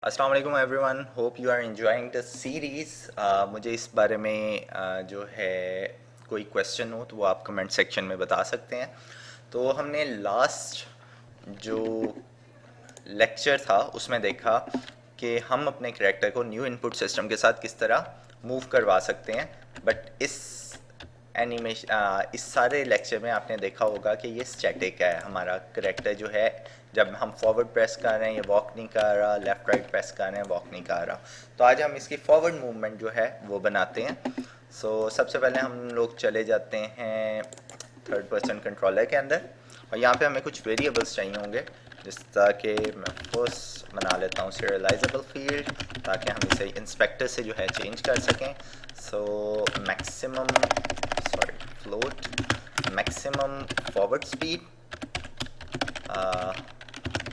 अस्सलाम वालेकुम everyone, hope you are enjoying the series. मुझे इस बारे में जो है कोई क्वेश्चन हो तो वो आप कमेंट सेक्शन में बता सकते हैं। तो हमने लास्ट जो लेक्चर था उसमें देखा कि हम अपने करैक्टर को न्यू इनपुट सिस्टम के साथ किस तरह मूव करवा सकते हैं। बट इस सारे लेक्चर में आपने देखा होगा कि ये स्टैटिक है। हमारा करैक्टर जो है, जब हम फॉरवर्ड प्रेस कर रहे हैं ये वॉक नहीं कर रहा, लेफ़्ट राइट प्रेस कर रहे हैं वॉक नहीं कर रहा। तो आज हम इसकी फॉरवर्ड मूवमेंट जो है वो बनाते हैं। सबसे पहले हम लोग चले जाते हैं थर्ड पर्सन कंट्रोलर के अंदर, और यहाँ पे हमें कुछ वेरिएबल्स चाहिए होंगे, जिस तरह के मैं फर्स्ट बना लेता हूँ सीरियलाइजेबल फील्ड, ताकि हम इसे इंस्पेक्टर से जो है चेंज कर सकें। Maximum float maximum forward speed,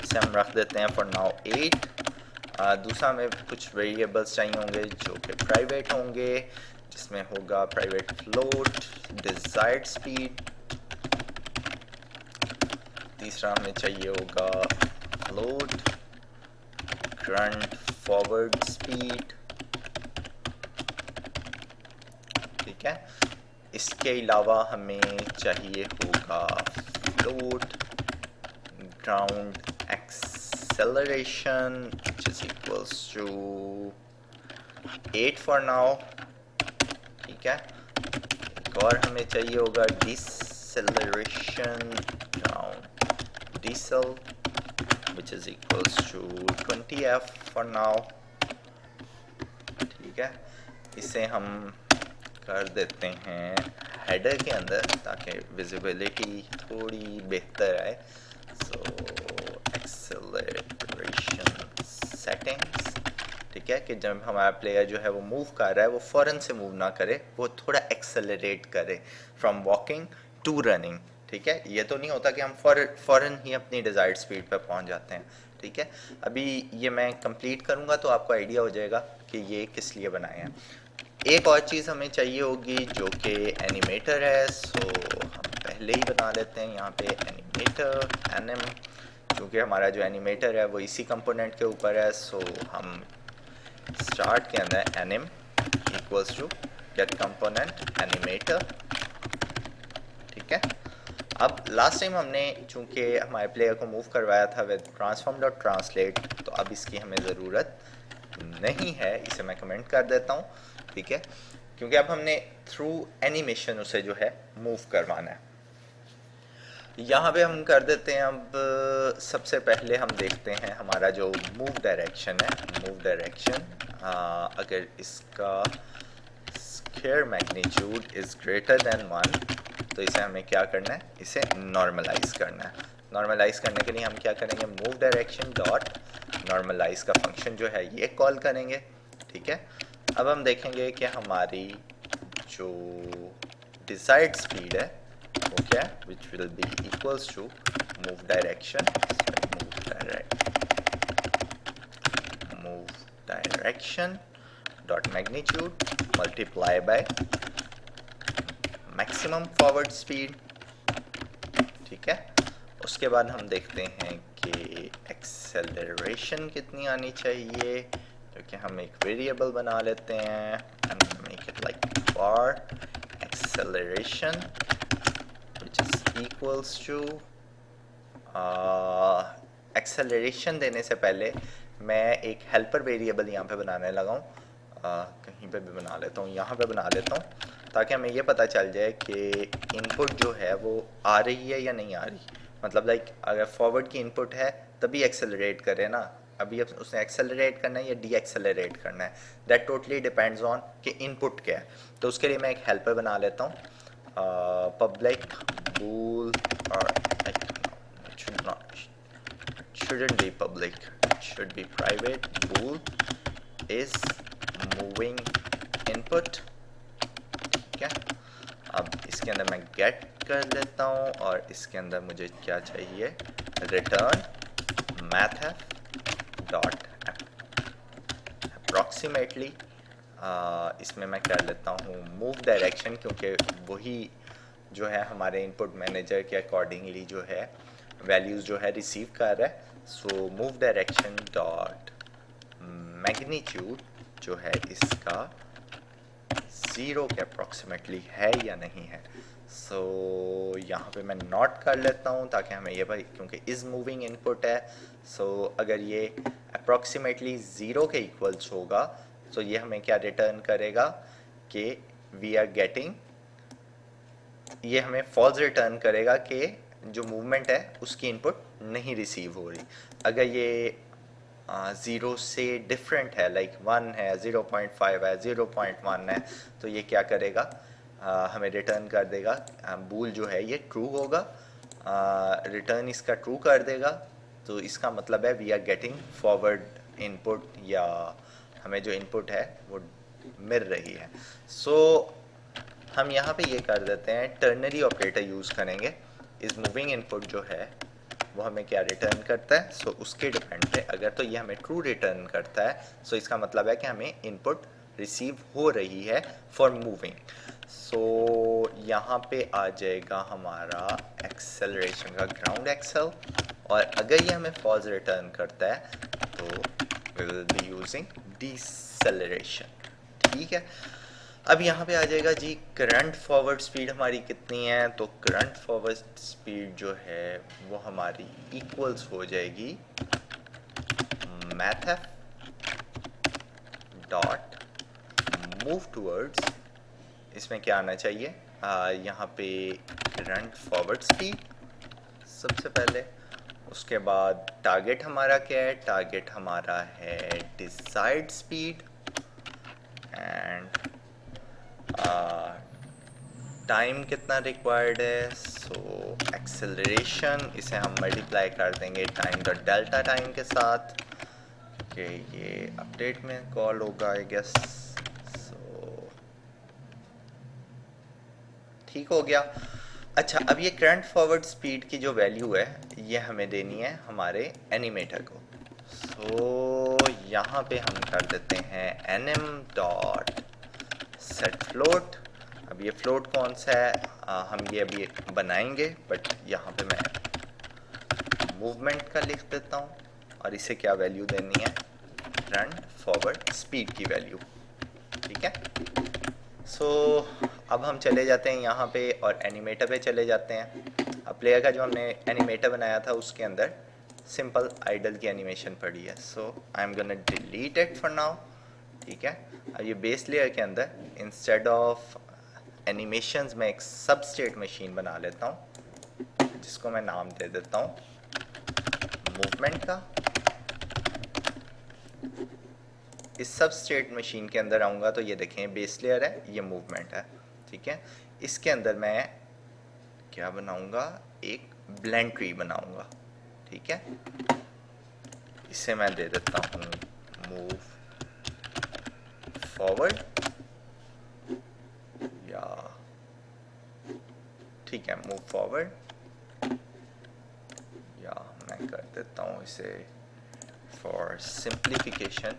इसे हम रख देते हैं फॉर नाउ 8। दूसरा हमें कुछ वेरिएबल्स चाहिए होंगे जो कि प्राइवेट होंगे, जिसमें होगा प्राइवेट फ्लोट, डिज़ायर्ड स्पीड। तीसरा हमें चाहिए होगा फ्लोट करंट फॉरवर्ड स्पीड। ठीक है, इसके अलावा हमें चाहिए होगा float ground acceleration which is equals to 8 for now। ठीक है, एक और हमें चाहिए होगा डिसेलरेशन ग्राउंड डीसल which is equals to 20f for now। ठीक है, इसे हम कर देते हैं हेडर के अंदर ताकि विजिबिलिटी थोड़ी बेहतर आए। Acceleration settings. ठीक है, कि जब हमारा प्लेयर जो है वो मूव कर रहा है वो फ़ौरन से मूव ना करे, वो थोड़ा एक्सेलरेट करे फ्रॉम वॉकिंग टू रनिंग। ठीक है, ये तो नहीं होता कि हम फ़ौरन ही अपनी डिज़ायर्ड स्पीड पर पहुंच जाते हैं। ठीक है, अभी ये मैं कंप्लीट करूँगा तो आपको आइडिया हो जाएगा कि ये किस लिए बनाए हैं। एक और चीज़ हमें चाहिए होगी जो कि एनिमेटर है। हम पहले ही बना लेते हैं यहाँ पे एनिमेटर एनएम, क्योंकि हमारा जो एनिमेटर है वो इसी कंपोनेंट के ऊपर है। हम स्टार्ट के अंदर NM equals to get component animator. ठीक है, अब लास्ट टाइम हमने चूँकि हमारे प्लेयर को मूव करवाया था विद ट्रांसफॉर्म डॉट ट्रांसलेट, तो अब इसकी हमें ज़रूरत नहीं है, इसे मैं कमेंट कर देता हूँ। ठीक है, क्योंकि अब हमने थ्रू एनिमेशन उसे जो है मूव करवाना है। यहाँ पे हम कर देते हैं। अब सबसे पहले हम देखते हैं हमारा जो मूव डायरेक्शन है, मूव डायरेक्शन अगर इसका square magnitude is greater than 1 तो इसे हमें क्या करना है, इसे नॉर्मलाइज करना है। नॉर्मलाइज करने के लिए हम क्या करेंगे, मूव डायरेक्शन डॉट नॉर्मलाइज का फंक्शन जो है ये कॉल करेंगे। ठीक है, अब हम देखेंगे कि हमारी जो डिजायर्ड स्पीड है वो क्या है, which will be equals to move direction dot magnitude multiply by maximum forward speed. ठीक है, उसके बाद हम देखते हैं कि एक्सेलरेशन कितनी आनी चाहिए, क्योंकि हम एक वेरिएबल बना लेते हैं and make it like bar acceleration which is equals to. Acceleration देने से पहले मैं एक हेल्पर वेरिएबल यहाँ पे बनाने लगा हूँ। कहीं पे भी बना लेता हूँ, यहाँ पे बना लेता हूँ, ताकि हमें ये पता चल जाए कि इनपुट जो है वो आ रही है या नहीं आ रही। मतलब लाइक अगर फॉरवर्ड की इनपुट है तभी एक्सेलरेट करे ना, अभी अब उसने एक्सेलरेट करना है या डी एक्सेलरेट करना है, दैट टोटली डिपेंड्स ऑन कि इनपुट क्या है। तो उसके लिए मैं एक हेल्पर बना लेता हूँ, पब्लिक बूल, और shouldn't be public, it should be private bool is moving input। ठीक है, अब इसके अंदर मैं गेट कर लेता हूँ और इसके अंदर मुझे क्या चाहिए, रिटर्न mathf डॉट अप्रॉक्सीमेटली। इसमें मैं कर लेता हूँ मूव डायरेक्शन, क्योंकि वही जो है हमारे इनपुट मैनेजर के अकॉर्डिंगली जो है वैल्यूज़ जो है रिसीव कर रहा है। मूव डायरेक्शन डॉट मैग्नीट्यूड जो है इसका 0 के अप्रॉक्सीमेटली है या नहीं है। सो यहाँ पे मैं नोट कर लेता हूँ ताकि हमें ये भाई, क्योंकि इज़ मूविंग इनपुट है, सो अगर ये अप्रॉक्सीमेटली 0 के इक्वल्स होगा तो ये हमें क्या रिटर्न करेगा कि वी आर गेटिंग, ये हमें फॉल्स रिटर्न करेगा कि जो मूवमेंट है उसकी इनपुट नहीं रिसीव हो रही। अगर ये 0 से डिफरेंट है, लाइक 1 है, 0.5 है, 0.1 है, तो ये क्या करेगा, हमें रिटर्न कर देगा, बूल जो है ये ट्रू होगा, रिटर्न इसका ट्रू कर देगा। तो इसका मतलब है we are getting forward input, या हमें जो इनपुट है वो मिल रही है। सो हम यहाँ पे ये कर देते हैं, टर्नरी ऑपरेटर यूज़ करेंगे। इस मूविंग इनपुट जो है वो हमें क्या रिटर्न करता है, सो उसके डिपेंड पे अगर तो ये हमें ट्रू रिटर्न करता है, सो इसका मतलब है कि हमें इनपुट रिसीव हो रही है फॉर मूविंग। सो यहाँ पे आ जाएगा हमारा एक्सेलरेशन का ग्राउंड एक्सेल, और अगर ये हमें फॉल्स रिटर्न करता है तो we will be using deceleration. ठीक है, अब यहाँ पे आ जाएगा जी करंट फॉरवर्ड स्पीड हमारी कितनी है। तो करंट फॉरवर्ड स्पीड जो है वो हमारी इक्वल्स हो जाएगी मैथफ डॉट मूव टूवर्ड्स, इसमें क्या आना चाहिए, यहाँ पे करंट फॉरवर्ड स्पीड सबसे पहले, उसके बाद टारगेट हमारा क्या है, टारगेट हमारा है डिजायर्ड स्पीड, एंड टाइम कितना रिक्वायर्ड है, सो एक्सेलरेशन इसे हम मल्टीप्लाई कर देंगे टाइम डॉट डेल्टा टाइम के साथ, कि ये अपडेट में कॉल होगा आई गेस। सो ठीक हो गया। अच्छा, अब ये करंट फॉरवर्ड स्पीड की जो वैल्यू है ये हमें देनी है हमारे एनिमेटर को। सो यहाँ पे हम कर देते हैं nm डॉट सेट फ्लोट। अब ये फ्लोट कौन सा है, हम ये अभी बनाएंगे, बट यहाँ पे मैं मूवमेंट का लिख देता हूँ, और इसे क्या वैल्यू देनी है, करंट फॉरवर्ड स्पीड की वैल्यू। ठीक है, सो अब हम चले जाते हैं यहाँ पे और एनिमेटर पे चले जाते हैं। अब प्लेयर का जो हमने एनिमेटर बनाया था उसके अंदर सिंपल आइडल की एनिमेशन पड़ी है, so I am gonna delete it for now. ठीक है, अब ये बेस लेयर के अंदर इंस्टेड ऑफ एनिमेशंस में एक सब स्टेट मशीन बना लेता हूँ, जिसको मैं नाम दे देता हूँ मूवमेंट का। इस सब स्टेट मशीन के अंदर आऊँगा तो ये देखें बेस लेयर है, ये मूवमेंट है। ठीक है, इसके अंदर मैं क्या बनाऊँगा, एक ब्लेंड ट्री बनाऊँगा। ठीक है, इसे मैं दे देता हूँ मूव फॉरवर्ड, या ठीक है मूव फॉरवर्ड, या मैं कर देता हूँ इसे फॉर सिंप्लीफिकेशन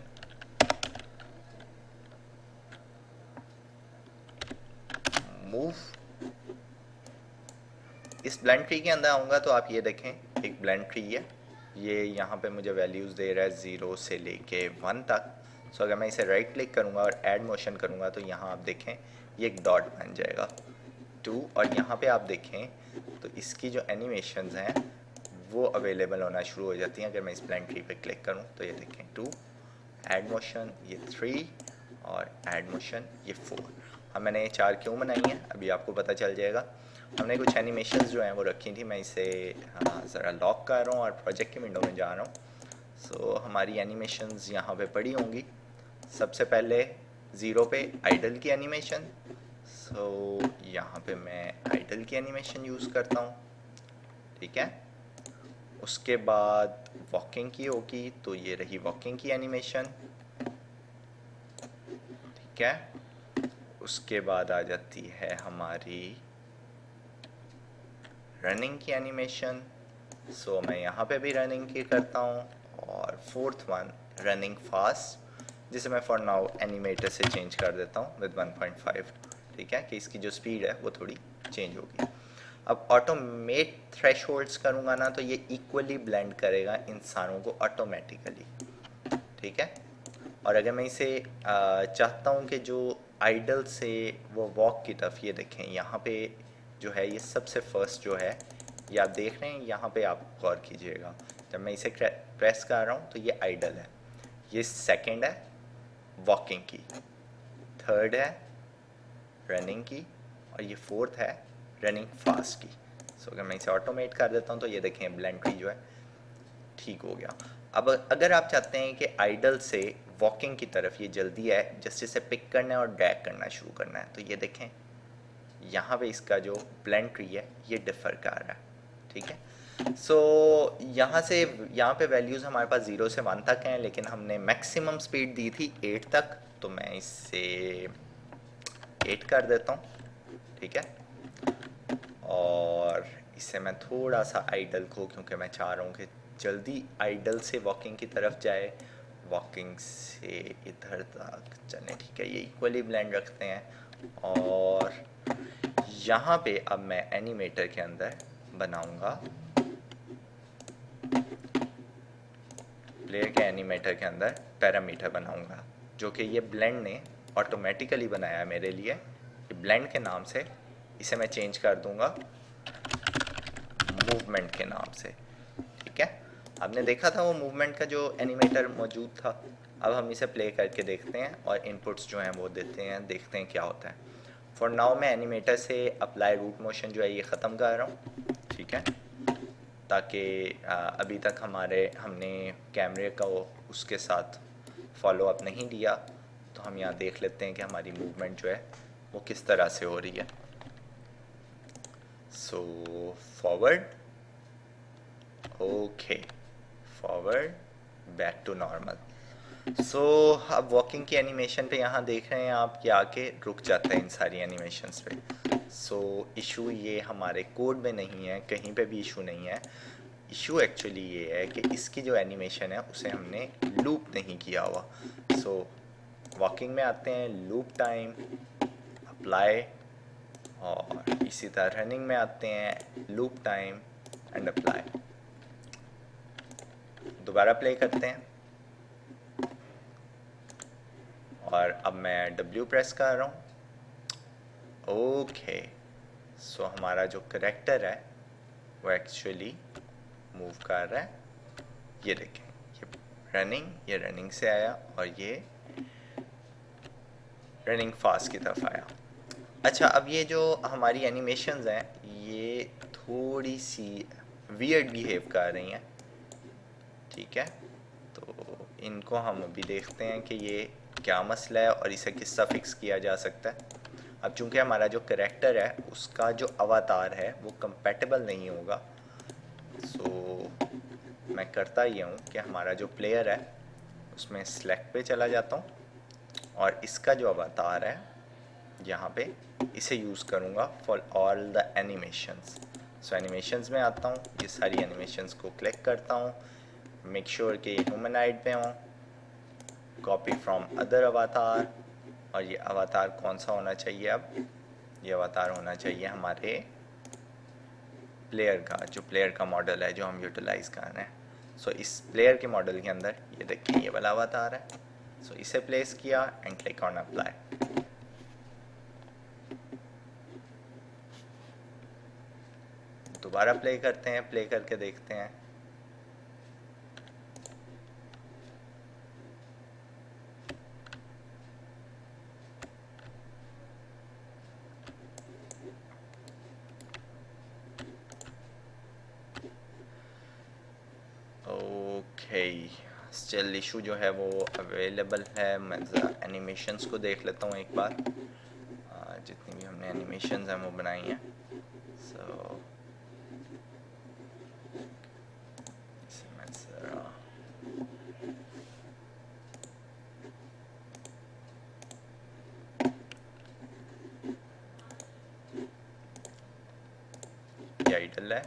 मूव। इस ब्लेंड ट्री के अंदर आऊँगा तो आप ये देखें एक ब्लेंड ट्री है, ये यहाँ पे मुझे वैल्यूज़ दे रहा है 0 से लेके 1 तक। सो अगर मैं इसे राइट क्लिक करूँगा और ऐड मोशन करूँगा तो यहाँ आप देखें ये एक डॉट बन जाएगा 2, और यहाँ पे आप देखें तो इसकी जो एनिमेशंस हैं वो अवेलेबल होना शुरू हो जाती हैं। अगर मैं इस ब्लेंड ट्री पे क्लिक करूँ तो ये देखें 2, ऐड मोशन ये 3, और ऐड मोशन ये 4। अब मैंने ये 4 क्यों बनाई हैं अभी आपको पता चल जाएगा। हमने कुछ एनिमेशंस जो हैं वो रखी थी, मैं इसे ज़रा लॉक कर रहा हूँ और प्रोजेक्ट की विंडो में जा रहा हूँ। सो हमारी एनिमेशंस यहाँ पे पड़ी होंगी। सबसे पहले 0 पे आइडल की एनिमेशन, सो यहाँ पे मैं आइडल की एनिमेशन यूज़ करता हूँ। ठीक है, उसके बाद वॉकिंग की होगी तो ये रही वॉकिंग की एनिमेशन। ठीक है, उसके बाद आ जाती है हमारी रनिंग की एनिमेशन, सो मैं यहाँ पे भी रनिंग की करता हूँ। और फोर्थ वन रनिंग फास्ट, जिसे मैं फॉर नाउ एनिमेटर से चेंज कर देता हूँ विद 1.5। ठीक है, कि इसकी जो स्पीड है वो थोड़ी चेंज होगी। अब ऑटोमेट थ्रेशोल्ड्स करूँगा ना तो ये इक्वली ब्लेंड करेगा इंसानों को ऑटोमेटिकली। ठीक है, और अगर मैं इसे चाहता हूँ कि जो आइडल से वो वॉक की तरफ, ये देखें यहाँ पे जो है ये सबसे फर्स्ट जो है ये आप देख रहे हैं, यहाँ पे आप गौर कीजिएगा, जब मैं इसे प्रेस कर रहा हूँ तो ये आइडल है, ये सेकंड है वॉकिंग की, थर्ड है रनिंग की, और ये फोर्थ है रनिंग फास्ट की। सो अगर मैं इसे ऑटोमेट कर देता हूँ तो ये देखें ब्लेंड ट्री जो है ठीक हो गया। अब अगर आप चाहते हैं कि आइडल से वॉकिंग की तरफ ये जल्दी है, जस्ट इसे पिक करना है और ड्रैग करना शुरू करना है, तो ये देखें यहाँ पे इसका जो ब्लेंड ट्री है ये डिफ़र कर रहा है, ठीक है। सो यहाँ से यहाँ पे वैल्यूज़ हमारे पास 0 से 1 तक हैं, लेकिन हमने मैक्सिमम स्पीड दी थी 8 तक, तो मैं इससे 8 कर देता हूँ, ठीक है। और इससे मैं थोड़ा सा आइडल को, क्योंकि मैं चाह रहा हूँ कि जल्दी आइडल से वॉकिंग की तरफ जाए, वॉकिंग से इधर तक चलें, ठीक है, ये इक्वली ब्लेंड रखते हैं। और यहाँ पे अब मैं एनिमेटर के अंदर बनाऊंगा, प्लेयर के एनिमेटर के अंदर पैरामीटर बनाऊंगा, जो कि ये ब्लेंड ने ऑटोमेटिकली बनाया है मेरे लिए। ये ब्लेंड के नाम से इसे मैं चेंज कर दूंगा मूवमेंट के नाम से, ठीक है। आपने देखा था वो मूवमेंट का जो एनिमेटर मौजूद था। अब हम इसे प्ले करके देखते हैं और इनपुट्स जो हैं वो देते हैं, देखते हैं क्या होता है। फॉर नाउ मैं एनिमेटर से अप्लाई रूट मोशन जो है ये ख़त्म कर रहा हूँ, ठीक है, ताकि अभी तक हमने कैमरे का उसके साथ फॉलो अप नहीं दिया, तो हम यहाँ देख लेते हैं कि हमारी मूवमेंट जो है वो किस तरह से हो रही है। So forward, okay, forward, back to normal. So अब वॉकिंग की एनिमेशन पे यहाँ देख रहे हैं आप कि आके रुक जाता है इन सारी एनिमेशंस पे। सो इशू ये हमारे कोड में नहीं है, कहीं पे भी इशू नहीं है। इशू एक्चुअली ये है कि इसकी जो एनिमेशन है उसे हमने लूप नहीं किया हुआ। सो वॉकिंग में आते हैं, लूप टाइम, अप्लाई, और इसी तरह रनिंग में आते हैं, लूप टाइम एंड अप्लाई। दोबारा प्ले करते हैं और अब मैं W प्रेस कर रहा हूँ। ओके, सो हमारा जो करेक्टर है वो एक्चुअली मूव कर रहा है। ये देखें, ये रनिंग से आया और ये रनिंग फास्ट की तरफ आया। अच्छा, अब ये जो हमारी एनिमेशंस हैं ये थोड़ी सी वियर्ड बिहेव कर रही हैं, ठीक है, तो इनको हम अभी देखते हैं कि ये क्या मसला है और इसे किस तरह फिक्स किया जा सकता है। अब चूंकि हमारा जो करेक्टर है उसका जो अवतार है वो कंपैटिबल नहीं होगा, सो मैं करता ये हूँ कि हमारा जो प्लेयर है उसमें सेलेक्ट पे चला जाता हूँ और इसका जो अवतार है यहाँ पे इसे यूज़ करूँगा for all the animations. So animations में आता हूँ, ये सारी एनिमेशंस को क्लिक करता हूँ, मेक श्योर कि ये ह्यूमनाइड पे हों, कॉपी फ्रॉम अदर अवतार, और ये अवतार कौन सा होना चाहिए, अब ये अवतार होना चाहिए हमारे प्लेयर का, जो प्लेयर का मॉडल है जो हम यूटिलाइज़ कर रहे हैं। सो इस प्लेयर के मॉडल के अंदर ये देखिए ये वाला अवतार है। सो इसे प्लेस किया एंड क्लिक ऑन अप्लाई। दोबारा प्ले करते हैं, प्ले करके देखते हैं। ओके, स्टिल इशू जो है वो अवेलेबल है। मैं एनिमेशंस को देख लेता हूँ एक बार, जितनी भी हमने एनिमेशंस हैं वो बनाई हैं। सो ये आइडल है,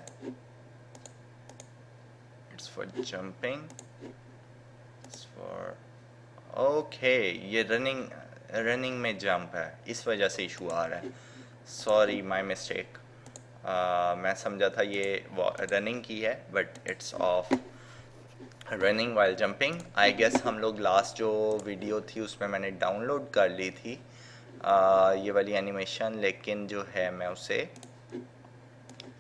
it's for jumping, it's for, okay, ये रनिंग में जंप है, इस वजह से इशू आ रहा है। Sorry, my mistake. मैं समझा था ये रनिंग की है, but it's of running while jumping, I guess हम लोग लास्ट जो वीडियो थी उसमें मैंने डाउनलोड कर ली थी ये वाली एनिमेशन, लेकिन जो है मैं उसे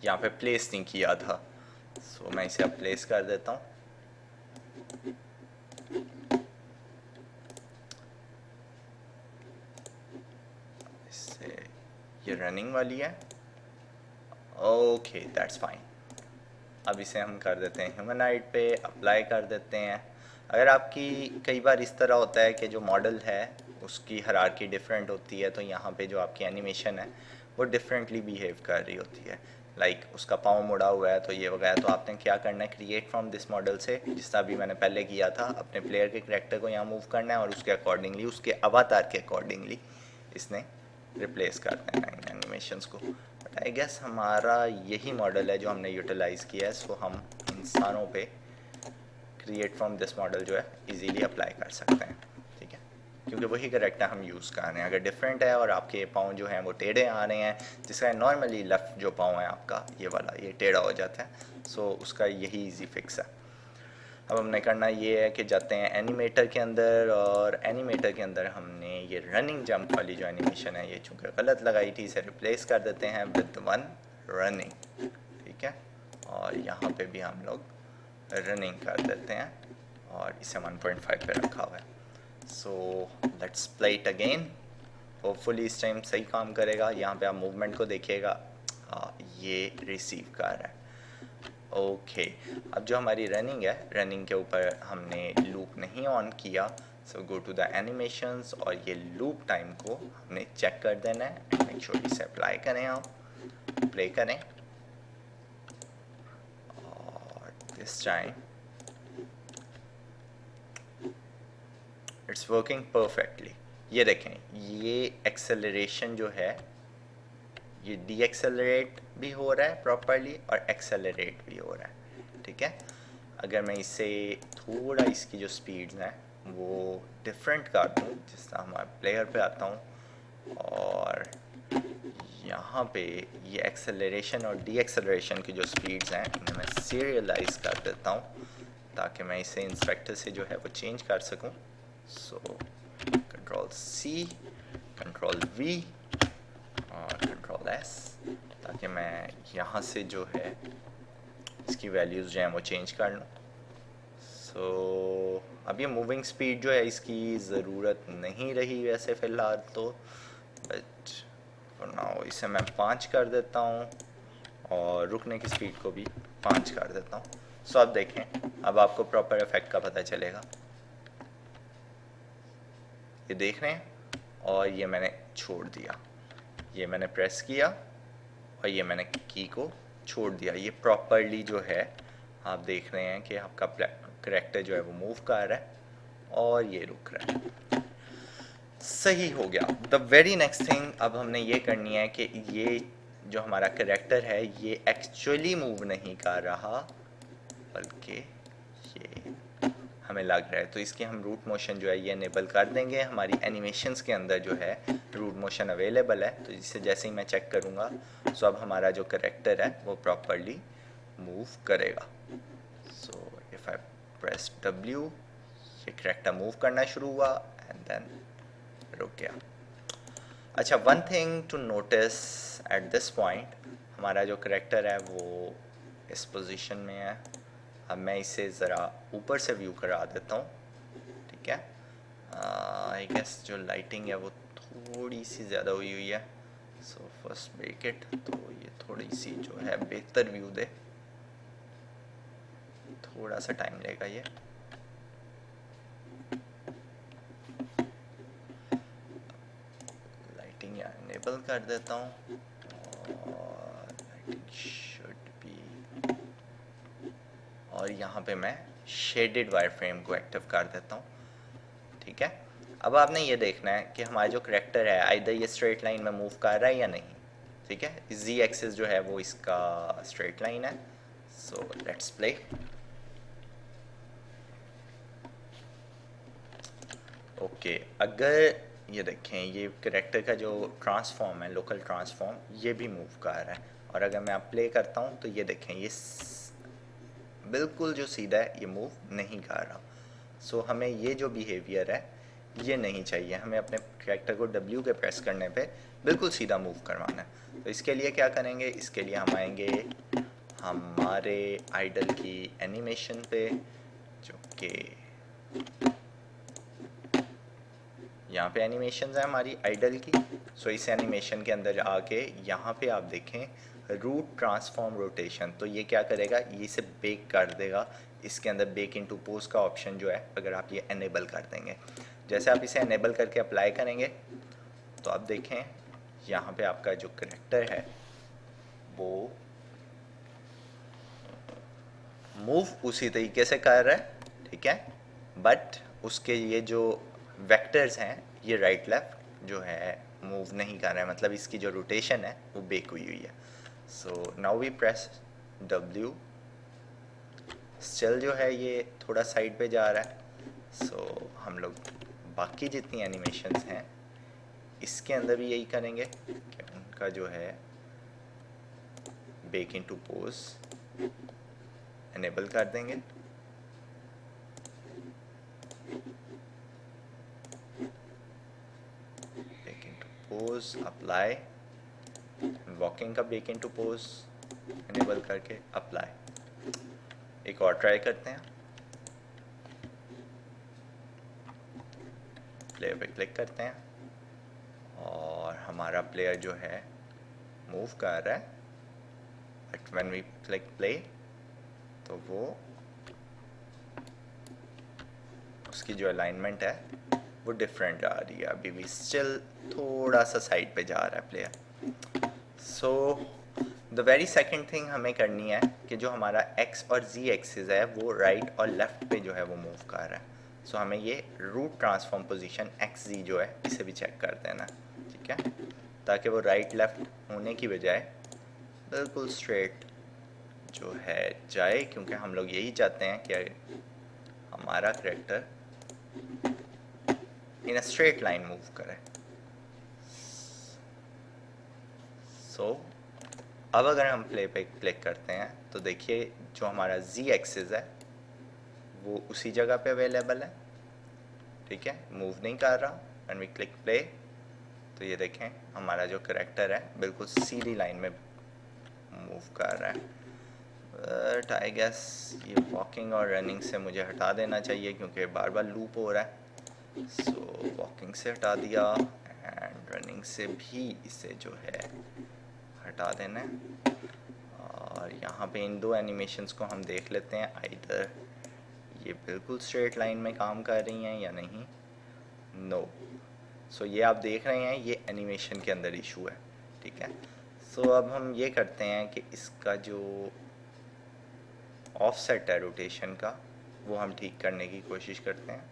यहाँ पे प्लेस नहीं किया था। सो मैं इसे अब प्लेस कर देता हूँ। इससे ये रनिंग वाली है। Okay that's fine. अब इसे हम कर देते हैं ह्यूमनाइड पे, अप्लाई कर देते हैं। अगर आपकी कई बार इस तरह होता है कि जो मॉडल है उसकी हायरार्की डिफरेंट होती है, तो यहाँ पे जो आपकी एनिमेशन है वो डिफरेंटली बिहेव कर रही होती है। लाइक उसका पाँव मुड़ा हुआ है तो ये वगैरह, तो आपने क्या करना है, क्रिएट फ्रॉम दिस मॉडल से, जिस तरह भी मैंने पहले किया था, अपने प्लेयर के करेक्टर को यहाँ मूव करना है और उसके अकॉर्डिंगली, उसके अवतार के अकॉर्डिंगली इसने रिप्लेस कर देना है एनिमेशंस को। बट आई गेस हमारा यही मॉडल है जो हमने यूटिलाइज़ किया है, सो हम इंसानों पे क्रिएट फ्रॉम दिस मॉडल जो है इजीली अप्लाई कर सकते हैं। ठीक है, क्योंकि वही करेक्टर हम यूज़ कर रहे हैं। अगर डिफरेंट है और आपके पाँव जो हैं वो टेढ़े आ रहे हैं, जिसका नॉर्मली लेफ़्ट जो पाँव है आपका ये वाला, ये टेढ़ा हो जाता है, सो उसका यही ईजी फिक्स है। अब हमने करना ये है कि जाते हैं एनिमेटर के अंदर, और एनिमेटर के अंदर हमने ये रनिंग जंप वाली जो एनिमेशन है, ये चूँकि गलत लगाई थी, इसे रिप्लेस कर देते हैं विद वन रनिंग। ठीक है, और यहाँ पे भी हम लोग रनिंग कर देते हैं और इसे 1.5 पे रखा हुआ है। So let's play it again. Hopefully इस टाइम सही काम करेगा। यहाँ पे आप मूवमेंट को देखिएगा, ये रिसीव कर रहा है। ओके अब जो हमारी रनिंग है, रनिंग के ऊपर हमने लूप नहीं ऑन किया, सो गो टू द एनिमेशंस और ये लूप टाइम को हमने चेक कर देना है एंड मेक श्योर इसे अप्लाई करें, आप प्ले करें और this time it's working perfectly. ये देखें, ये एक्सेलरेशन जो है ये डी एक्सेलरेट भी हो रहा है प्रॉपरली और एक्सेलरेट भी हो रहा है। ठीक है, अगर मैं इसे थोड़ा इसकी जो स्पीड्स हैं वो डिफरेंट कर दूँ, जिस तरह हमारे प्लेयर पे आता हूँ और यहाँ पे ये एक्सेलरेशन और डी एक्सेलरेशन की जो स्पीड्स हैं इन्हें मैं सीरियलाइज कर देता हूँ ताकि मैं इसे इंस्पेक्टर से जो है वो चेंज कर सकूँ। So control C, control V और कंट्रोल एस, ताकि मैं यहाँ से जो है इसकी वैल्यूज़ जो हैं वो चेंज कर लूँ। सो अब ये मूविंग स्पीड जो है इसकी ज़रूरत नहीं रही वैसे फ़िलहाल तो, बट फॉर नाउ इसे मैं 5 कर देता हूँ और रुकने की स्पीड को भी 5 कर देता हूँ। सो अब देखें, अब आपको प्रॉपर इफेक्ट का पता चलेगा। ये देख रहे हैं, और ये मैंने छोड़ दिया, ये मैंने प्रेस किया और ये मैंने की को छोड़ दिया। ये प्रॉपरली जो है आप देख रहे हैं कि आपका करेक्टर जो है वो मूव कर रहा है और ये रुक रहा है। सही हो गया। द वेरी नेक्स्ट थिंग अब हमने ये करनी है कि ये जो हमारा करेक्टर है ये एक्चुअली मूव नहीं कर रहा, बल्कि ये हमें लग रहा है, तो इसके हम रूट मोशन जो है ये इनेबल कर देंगे। हमारी एनिमेशंस के अंदर जो है रूट मोशन अवेलेबल है, तो जिसे जैसे ही मैं चेक करूँगा सो अब हमारा जो करेक्टर है वो प्रॉपरली मूव करेगा। So if I press W, ये करेक्टर मूव करना शुरू हुआ एंड देन रुक गया। अच्छा, one thing to notice at this point, हमारा जो करेक्टर है वो इस पोजीशन में है। अब मैं इसे ज़रा ऊपर से व्यू करा देता हूँ। ठीक है, आई गेस जो लाइटिंग है वो थोड़ी सी ज़्यादा हुई है, सो फर्स्ट मेक इट, तो ये थोड़ी सी जो है बेहतर व्यू दे। थोड़ा सा टाइम लेगा ये। लाइटिंग यहाँ इनेबल कर देता हूँ और लाइटिंग शुड बी, और यहाँ पे मैं शेडेड वायर फ्रेम को एक्टिव कर देता हूँ। ठीक है, अब आपने ये देखना है कि हमारा जो करेक्टर है आइदर ये स्ट्रेट लाइन में मूव कर रहा है या नहीं। ठीक है, जी एक्सिस जो है वो इसका स्ट्रेट लाइन है। So let's play. ओके, अगर ये देखें ये करेक्टर का जो ट्रांसफॉर्म है, लोकल ट्रांसफॉर्म, ये भी मूव कर रहा है, और अगर मैं आप प्ले करता हूँ तो ये देखें ये बिल्कुल जो सीधा है ये मूव नहीं कर रहा। सो हमें ये जो बिहेवियर है ये नहीं चाहिए, हमें अपने कैरेक्टर को W के प्रेस करने पे बिल्कुल सीधा मूव करवाना है। तो इसके लिए क्या करेंगे, इसके लिए हम आएंगे हमारे आइडल की एनिमेशन पे, जो कि यहाँ पे एनिमेशन है हमारी आइडल की। सो इस एनिमेशन के अंदर आके यहाँ पे आप देखें रूट ट्रांसफॉर्म रोटेशन, तो ये क्या करेगा, ये इसे बेक कर देगा। इसके अंदर बेक इनटू पोज का ऑप्शन जो है अगर आप ये एनेबल कर देंगे, जैसे आप इसे एनेबल करके अप्लाई करेंगे तो आप देखें यहाँ पे आपका जो करेक्टर है वो मूव उसी तरीके से कर रहा है, ठीक है, बट उसके ये जो वेक्टर्स हैं ये राइट लेफ्ट जो है मूव नहीं कर रहे हैं, मतलब इसकी जो रोटेशन है वो बेक हुई हुई है। So now we press W, still जो है ये थोड़ा साइड पे जा रहा है। सो हम लोग बाकी जितनी एनिमेशंस हैं इसके अंदर भी यही करेंगे कि उनका जो है बेक इनटू पोज एनेबल कर देंगे। Bake into pose apply, walking का बेक इनटू पोज एनेबल करके अप्लाई। एक और ट्राई करते हैं, प्लेयर पे क्लिक करते हैं और हमारा प्लेयर जो है मूव कर रहा है, but when we click play तो वो उसकी जो अलाइनमेंट है वो डिफरेंट आ रही है, अभी भी स्टिल थोड़ा सा साइड पे जा रहा है player. So the very second thing हमें करनी है कि जो हमारा x और z एक्सिस है वो राइट और लेफ्ट पे जो है वो मूव कर रहा है। सो हमें ये रूट ट्रांसफॉर्म पोजीशन XZ जो है इसे भी चेक कर देना, ठीक है, ताकि वो राइट लेफ्ट होने की बजाय बिल्कुल स्ट्रेट जो है जाए, क्योंकि हम लोग यही चाहते हैं कि हमारा character in a straight line move करे। सो अब अगर हम प्ले पे क्लिक करते हैं तो देखिए जो हमारा Z एक्सिस है वो उसी जगह पे अवेलेबल है, ठीक है, मूव नहीं कर रहा। एंड वी क्लिक प्ले तो ये देखें हमारा जो करेक्टर है बिल्कुल सीधी लाइन में मूव कर रहा है। बट आई गेस ये वॉकिंग और रनिंग से मुझे हटा देना चाहिए क्योंकि बार बार लूप हो रहा है। सो वॉकिंग से हटा दिया एंड रनिंग से भी इसे जो है हटा देना है। और यहाँ पे इन दो एनिमेशंस को हम देख लेते हैं, आइदर ये बिल्कुल स्ट्रेट लाइन में काम कर रही हैं या नहीं। नो। सो ये आप देख रहे हैं ये एनिमेशन के अंदर इशू है, ठीक है। सो अब हम ये करते हैं कि इसका जो ऑफसेट है रोटेशन का वो हम ठीक करने की कोशिश करते हैं।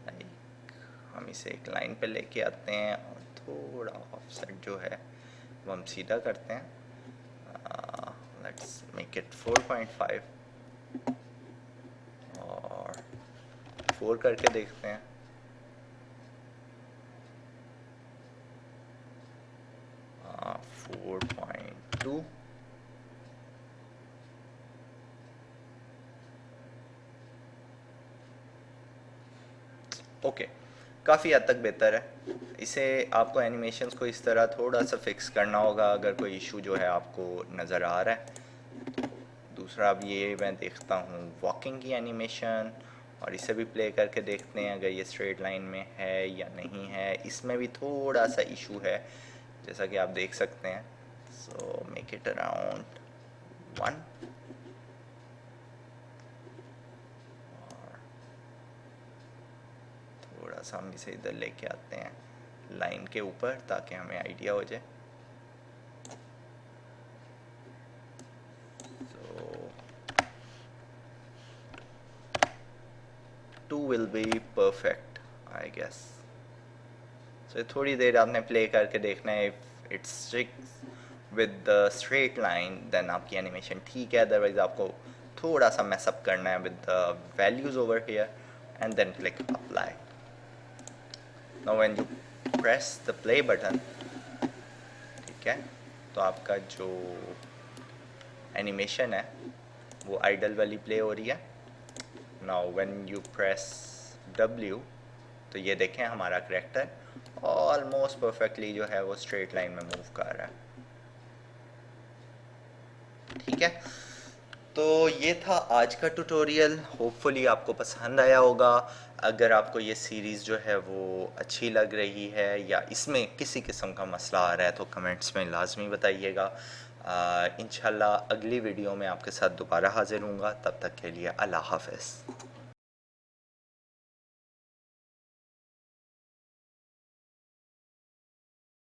लाइक हम इसे एक लाइन पे लेके आते हैं और थोड़ा ऑफसेट जो है वो हम सीधा करते हैं। लेट्स मेक इट 4.5 और 4 करके देखते हैं। uh, 4.2 ओके, काफ़ी हद तक बेहतर है। इसे आपको एनिमेशंस को इस तरह थोड़ा सा फिक्स करना होगा अगर कोई इशू जो है आपको नज़र आ रहा है। दूसरा अब ये मैं देखता हूँ वॉकिंग की एनिमेशन और इसे भी प्ले करके देखते हैं अगर ये स्ट्रेट लाइन में है या नहीं है। इसमें भी थोड़ा सा इशू है जैसा कि आप देख सकते हैं। सो मेक इट अराउंड 1 थोड़ा सा हम इसे इधर लेके आते हैं लाइन के ऊपर ताकि हमें आइडिया हो जाए। So 2 will be perfect I guess. So थोड़ी देर आपने प्ले करके देखना है, if it sticks with the straight line then आपकी एनिमेशन ठीक है, अदरवाइज आपको थोड़ा सा मैसअप करना है with the values over here and then click apply. Now when you press the play button, ठीक है, तो आपका जो एनिमेशन है वो आइडल वाली प्ले हो रही है। Now when you press W तो ये देखें हमारा करेक्टर ऑलमोस्ट परफेक्टली जो है वो स्ट्रेट लाइन में मूव कर रहा है। ठीक है, तो ये था आज का ट्यूटोरियल। होपफुली आपको पसंद आया होगा। अगर आपको ये सीरीज़ जो है वो अच्छी लग रही है या इसमें किसी किस्म का मसला आ रहा है तो कमेंट्स में लाजमी बताइएगा। इंशाल्लाह अगली वीडियो में आपके साथ दोबारा हाजिर हूँगा। तब तक के लिए अल्लाह हाफ़िज़।